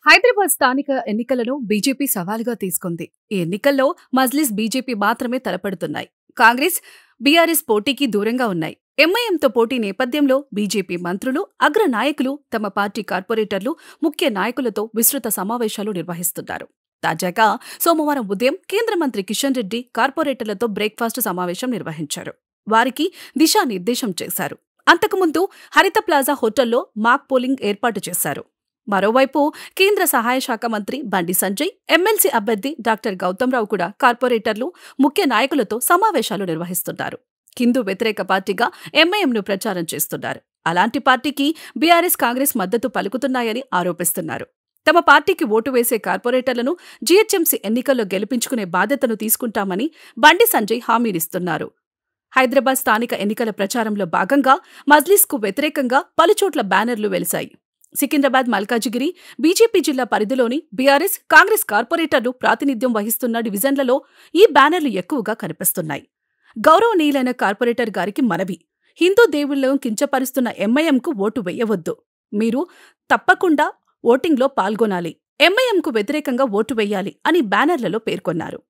హైదరాబాద్ స్థానిక ఎన్నికలను బీజేపీ సవాలుగా తీసుకుంది. ఈ ఎన్నికల్లో మజ్లిస్ బీజేపీ మాత్రమే తలపడుతున్నాయి. కాంగ్రెస్, బీఆర్ఎస్ పోటీకి దూరంగా ఉన్నాయి. ఎంఐఎంతో పోటీ నేపథ్యంలో బీజేపీ మంత్రులు, అగ్ర నాయకులు తమ పార్టీ కార్పొరేటర్లు, ముఖ్య నాయకులతో విస్తృత సమావేశాలు నిర్వహిస్తున్నారు. తాజాగా సోమవారం ఉదయం కేంద్ర మంత్రి కిషన్ రెడ్డి కార్పొరేటర్లతో బ్రేక్ఫాస్ట్ సమావేశం నిర్వహించారు. వారికి దిశానిర్దేశం చేశారు. అంతకుముందు హరిత ప్లాజా హోటల్లో మాక్ పోలింగ్ ఏర్పాటు చేశారు. మరోవైపు కేంద్ర సహాయ శాఖ మంత్రి బండి సంజయ్, ఎమ్మెల్సీ అభ్యర్థి డాక్టర్ గౌతమ్రావు కూడా కార్పొరేటర్లు, ముఖ్య నాయకులతో సమావేశాలు నిర్వహిస్తున్నారు. హిందూ వ్యతిరేక పార్టీగా ఎంఐఎంను ప్రచారం చేస్తున్నారు. అలాంటి పార్టీకి బీఆర్ఎస్, కాంగ్రెస్ మద్దతు పలుకుతున్నాయని ఆరోపిస్తున్నారు. తమ పార్టీకి ఓటు వేసే కార్పొరేటర్లను జీహెచ్ఎంసీ ఎన్నికల్లో గెలిపించుకునే బాధ్యతను తీసుకుంటామని బండి సంజయ్ హామీనిస్తున్నారు. హైదరాబాద్ స్థానిక ఎన్నికల ప్రచారంలో భాగంగా మజ్లిస్కు వ్యతిరేకంగా పలుచోట్ల బ్యానర్లు వెలిశాయి. సికింద్రాబాద్, మల్కాజిగిరి, బీజేపీ జిల్లా పరిధిలోని బీఆర్ఎస్, కాంగ్రెస్ కార్పొరేటర్లు ప్రాతినిధ్యం వహిస్తున్న డివిజన్లలో ఈ బ్యానర్లు ఎక్కువగా కనిపిస్తున్నాయి. గౌరవనీయులైన కార్పొరేటర్ గారికి మనవి. హిందూ దేవుళ్లను కించపరుస్తున్న ఎంఐఎంకు ఓటు వేయవద్దు. మీరు తప్పకుండా ఓటింగ్లో పాల్గొనాలి. ఎంఐఎంకు వ్యతిరేకంగా ఓటు వేయాలి అని బ్యానర్లలో పేర్కొన్నారు.